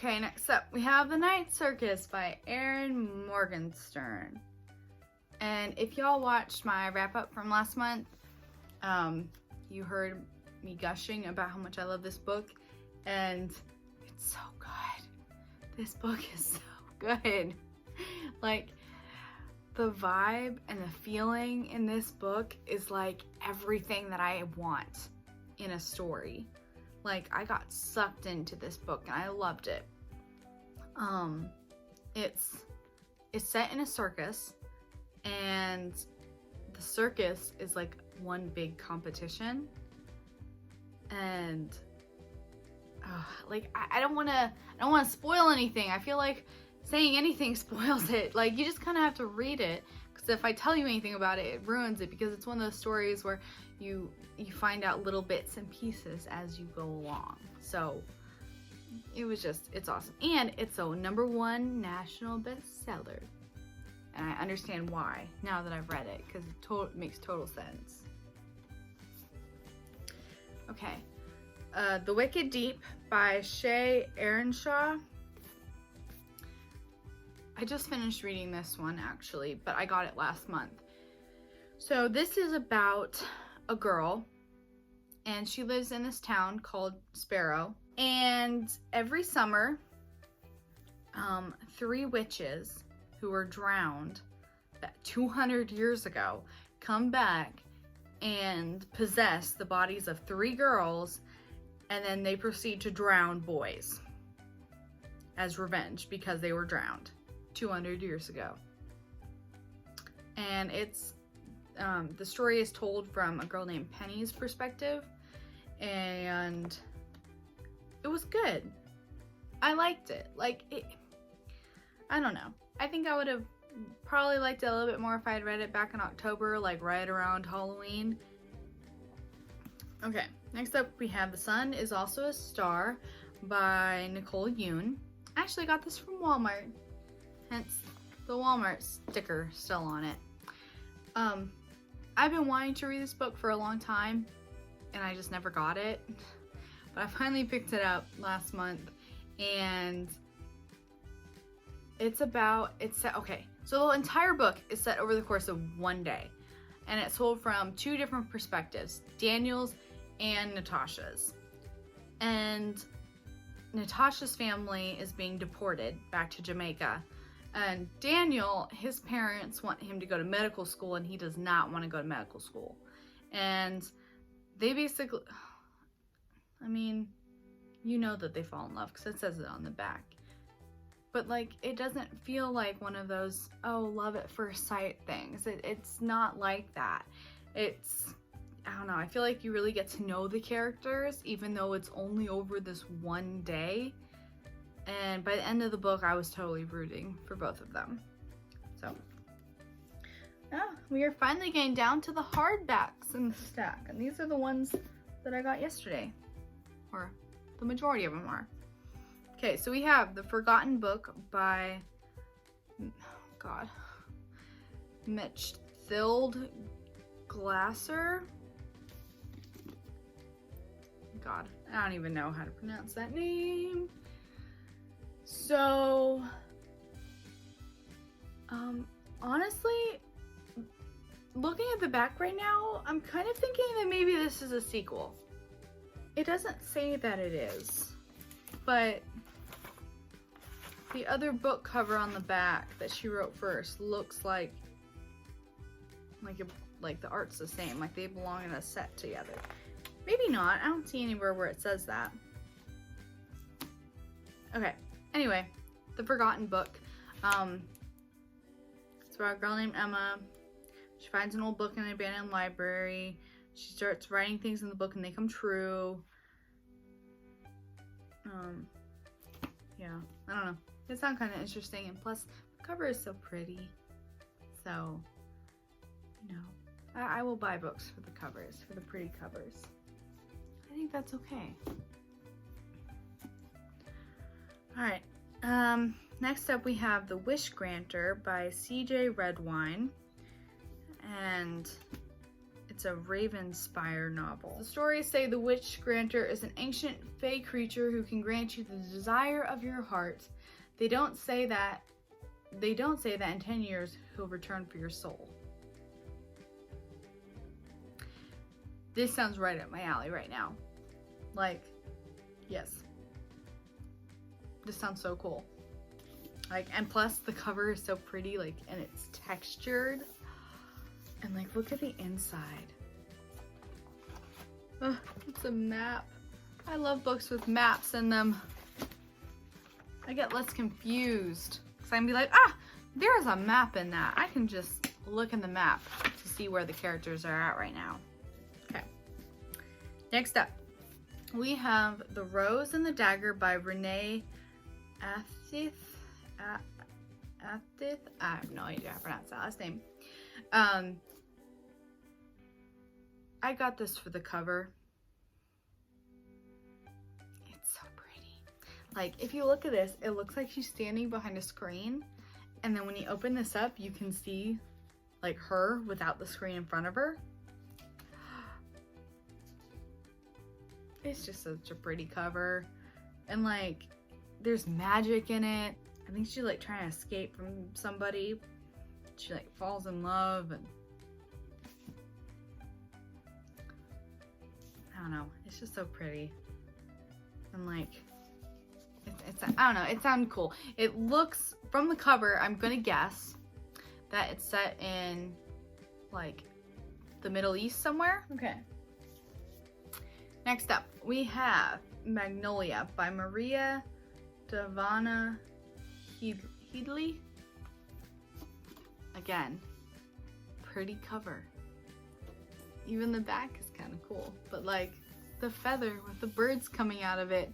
Okay, next up we have The Night Circus by Erin Morgenstern. And if y'all watched my wrap up from last month, you heard me gushing about how much I love this book, and it's so good. This book is so good. Like, the vibe and the feeling in this book is like everything that I want in a story. Like, I got sucked into this book and I loved it. It's set in a circus, and the circus is like one big competition, and like I don't want to spoil anything. I feel like saying anything spoils it. Like, you just kind of have to read it, because if I tell you anything about it, it ruins it, because it's one of those stories where you find out little bits and pieces as you go along. So it's awesome, and it's a #1 national bestseller. And I understand why now that I've read it, because it makes total sense. Okay, The Wicked Deep by Shay Earnshaw. I just finished reading this one actually, but I got it last month. So this is about a girl, and she lives in this town called Sparrow. And every summer, 3 witches who were drowned 200 years ago come back and possess the bodies of 3 girls, and then they proceed to drown boys as revenge because they were drowned 200 years ago. And it's the story is told from a girl named Penny's perspective, and it was good. I liked it. I don't know. I think I would have probably liked it a little bit more if I had read it back in October, like right around Halloween. Okay, next up we have The Sun Is Also a Star by Nicole Yoon. I actually got this from Walmart, hence the Walmart sticker still on it. I've been wanting to read this book for a long time, and I just never got it. But I finally picked it up last month, and okay, so the entire book is set over the course of one day, and it's told from 2 different perspectives, Daniel's and Natasha's. And Natasha's family is being deported back to Jamaica, and Daniel, his parents want him to go to medical school, and he does not want to go to medical school. And they basically, I mean, you know that they fall in love because it says it on the back. But like, it doesn't feel like one of those, oh, love at first sight things. It's not like that. It's, I don't know, I feel like you really get to know the characters, even though it's only over this one day. And by the end of the book, I was totally rooting for both of them. So, yeah, we are finally getting down to the hardbacks in the stack. And these are the ones that I got yesterday, or the majority of them are. Okay, so we have The Forgotten Book by, Mitch Thild Glasser. God, I don't even know how to pronounce that name. So, honestly, looking at the back right now, I'm kind of thinking that maybe this is a sequel. It doesn't say that it is, but the other book cover on the back that she wrote first looks like the art's the same, like they belong in a set together. Maybe not. I don't see anywhere where it says that. Okay. Anyway, The Forgotten Book. It's about a girl named Emma. She finds an old book in an abandoned library. She starts writing things in the book and they come true. Yeah, I don't know. It sounds kind of interesting, and plus the cover is so pretty. So, you know, I will buy books for the covers, for the pretty covers. I think that's okay. All right. Next up we have The Wish Granter by CJ Redwine, and It's a Ravenspire novel. The stories say the Witch Granter is an ancient fey creature who can grant you the desire of your heart. They don't say that in 10 years he'll return for your soul. This sounds right up my alley right now. Like, yes. This sounds so cool. Like, and plus the cover is so pretty, like, and it's textured. And like, look at the inside. Oh, it's a map. I love books with maps in them. I get less confused. Cause I'm be like, ah, there's a map in that. I can just look in the map to see where the characters are at right now. Okay. Next up, we have The Rose and the Dagger by Renee Athith. I have no idea how to pronounce that last name. I got this for the cover. It's so pretty. Like, if you look at this, it looks like she's standing behind a screen. And then when you open this up, you can see like her without the screen in front of her. It's just such a pretty cover. And like, there's magic in it. I think she's like trying to escape from somebody. She like falls in love and I don't know. It's just so pretty. And like, it's I don't know. It sounded cool. It looks, from the cover, I'm gonna guess that it's set in like the Middle East somewhere. Okay. Next up, we have Magnolia by Maria Davana Headley. Again, pretty cover. Even the back is kind of cool, but like the feather with the birds coming out of it.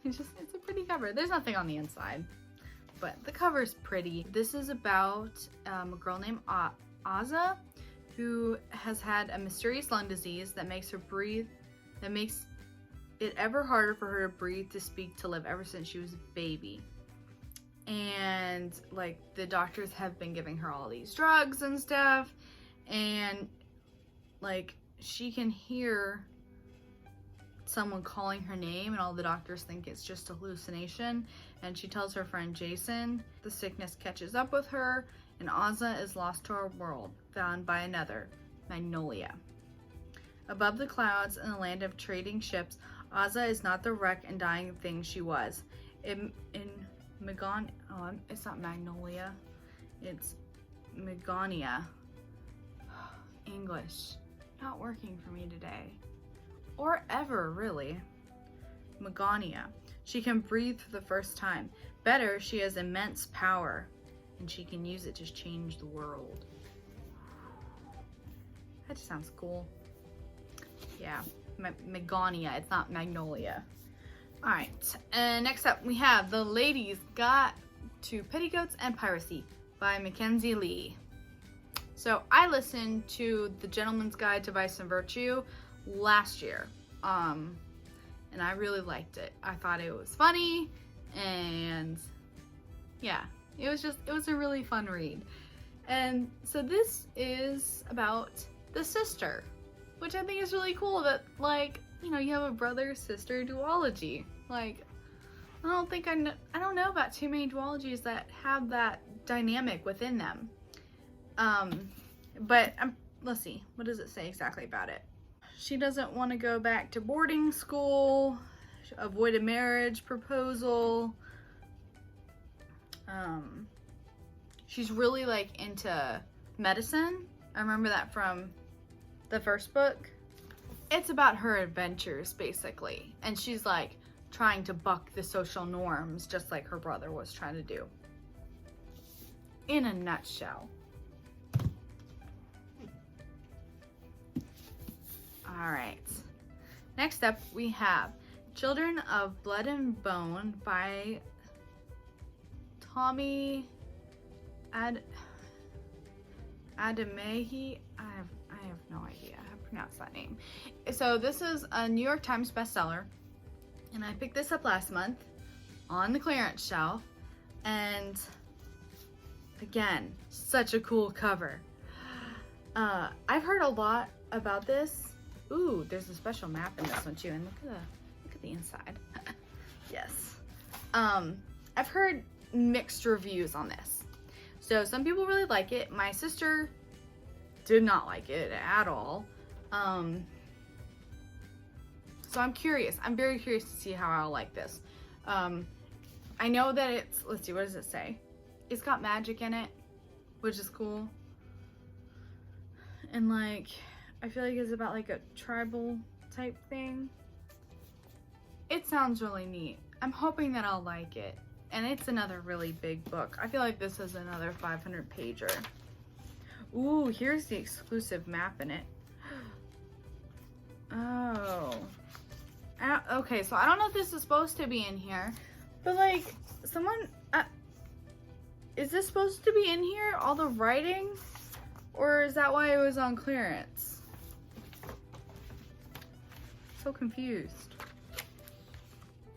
It's a pretty cover. There's nothing on the inside, but the cover is pretty. This is about a girl named Aza who has had a mysterious lung disease that makes it ever harder for her to breathe, to speak, to live ever since she was a baby. And like the doctors have been giving her all these drugs and stuff, and like she can hear someone calling her name, and all the doctors think it's just a hallucination. And she tells her friend Jason. The sickness catches up with her, and Aza is lost to her world, found by another, Magnolia. Above the clouds in the land of trading ships, Aza is not the wreck and dying thing she was. It's not Magnolia, it's Megonia. English, not working for me today. Or ever, really. Megonia. She can breathe for the first time. Better, she has immense power, and she can use it to change the world. That just sounds cool. Yeah, Megonia, it's not Magnolia. Alright, and next up we have The Ladies Got to Petticoats and Piracy by Mackenzie Lee. So I listened to The Gentleman's Guide to Vice and Virtue last year, and I really liked it. I thought it was funny, and yeah, it was a really fun read. And so this is about the sister, which I think is really cool, that like, you know, you have a brother-sister duology. Like, I don't know about too many duologies that have that dynamic within them. But let's see, what does it say exactly about it? She doesn't want to go back to boarding school, avoid a marriage proposal. She's really like into medicine. I remember that from the first book. It's about her adventures, basically. And she's like trying to buck the social norms, just like her brother was trying to do. In a nutshell. Alright. Next up, we have Children of Blood and Bone by Tommy Ademahi. I have no idea how to pronounce that name. So this is a New York Times bestseller, and I picked this up last month on the clearance shelf, and again, such a cool cover. I've heard a lot about this. Ooh, there's a special map in this one too, and look at the inside. Yes. I've heard mixed reviews on this. So some people really like it. My sister did not like it at all. So I'm curious. I'm very curious to see how I'll like this. I know that it's, let's see, what does it say? It's got magic in it, which is cool. And like, I feel like it's about like a tribal type thing. It sounds really neat. I'm hoping that I'll like it. And it's another really big book. I feel like this is another 500 pager. Ooh, here's the exclusive map in it. Oh. Okay, so I don't know if this is supposed to be in here, but like, someone, is this supposed to be in here, all the writing? Or is that why it was on clearance? So confused.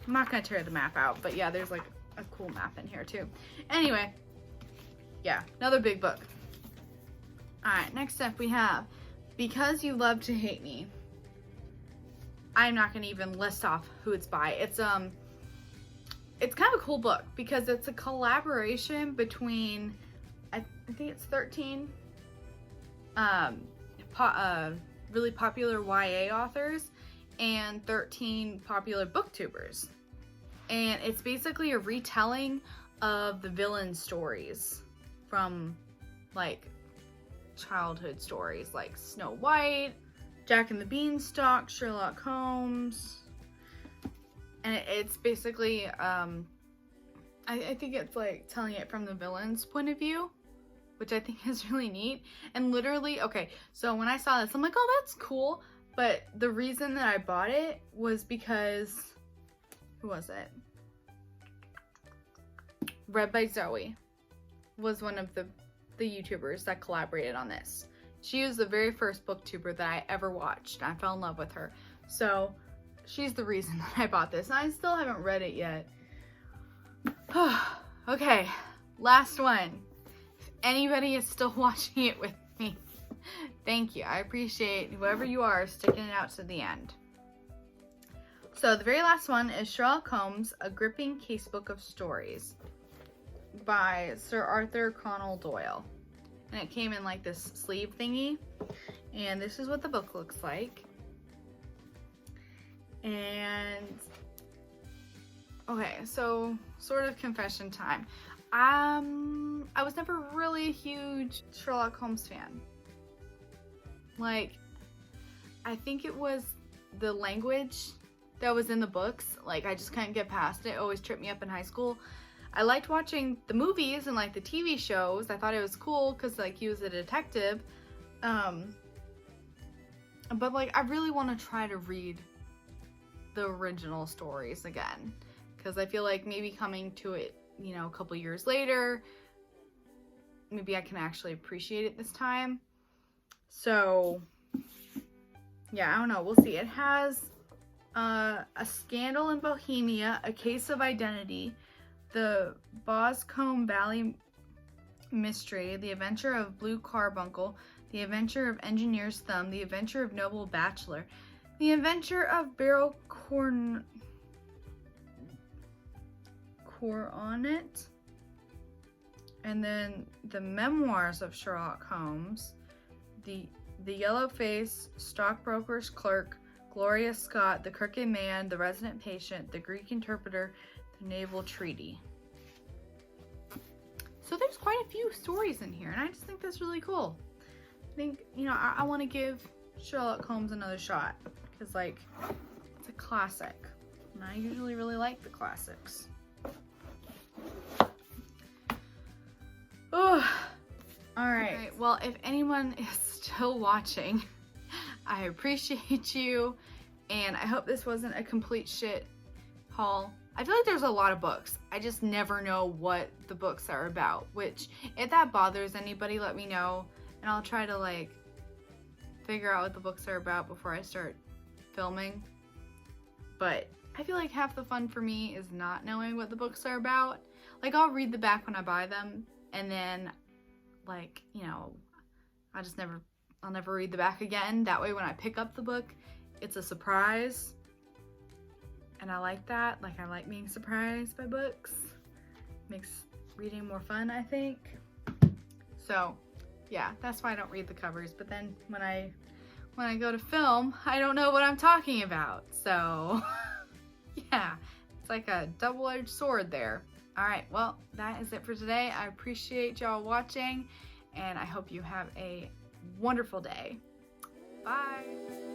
I'm not gonna tear the map out, but yeah, there's like a cool map in here too. Anyway, yeah, another big book. All right, next up we have Because You Love to Hate Me. I'm not gonna even list off who it's by. It's kind of a cool book because it's a collaboration between, I think it's 13 really popular YA authors and 13 popular booktubers. And it's basically a retelling of the villain stories from like childhood stories like Snow White, Jack and the Beanstalk, Sherlock Holmes. And it's basically, I think it's like telling it from the villain's point of view, which I think is really neat. And literally, okay, so when I saw this, I'm like, oh, that's cool. But the reason that I bought it was because, who was it? Read by Zoe was one of the YouTubers that collaborated on this. She was the very first booktuber that I ever watched. I fell in love with her. So she's the reason that I bought this. And I still haven't read it yet. Okay, last one. If anybody is still watching it with me, thank you. I appreciate whoever you are sticking it out to the end. So the very last one is Sherlock Holmes, A Gripping Casebook of Stories by Sir Arthur Conan Doyle. And it came in like this sleeve thingy. And this is what the book looks like. And okay, so sort of confession time. I was never really a huge Sherlock Holmes fan. Like, I think it was the language that was in the books. Like, I just couldn't get past it. It always tripped me up in high school. I liked watching the movies and like the TV shows. I thought it was cool because like he was a detective. But like I really want to try to read the original stories again, because I feel like maybe coming to it, you know, a couple years later, maybe I can actually appreciate it this time. So yeah, I don't know. We'll see. It has A Scandal in Bohemia, A Case of Identity, The Boscombe Valley Mystery, The Adventure of Blue Carbuncle, The Adventure of Engineer's Thumb, The Adventure of Noble Bachelor, The Adventure of Beryl Coronet, and then The Memoirs of Sherlock Holmes, The Yellow Face, Stockbroker's Clerk, Gloria Scott, The Crooked Man, The Resident Patient, The Greek Interpreter, The Naval Treaty. So there's quite a few stories in here, and I just think that's really cool. I think, you know, I want to give Sherlock Holmes another shot, because, like, it's a classic, and I usually really like the classics. Oh, all right. Well, if anyone is still watching, I appreciate you, and I hope this wasn't a complete shit haul. I feel like there's a lot of books. I just never know what the books are about, which if that bothers anybody, let me know, and I'll try to like figure out what the books are about before I start filming. But I feel like half the fun for me is not knowing what the books are about. Like, I'll read the back when I buy them, and then like, you know, I just never I'll never read the back again. That way when I pick up the book, it's a surprise. And I like that. Like, I like being surprised by books. Makes reading more fun, I think. So yeah, that's why I don't read the covers. But then when I go to film, I don't know what I'm talking about. So yeah, it's like a double-edged sword there. All right, well, that is it for today. I appreciate y'all watching, and I hope you have a wonderful day. Bye.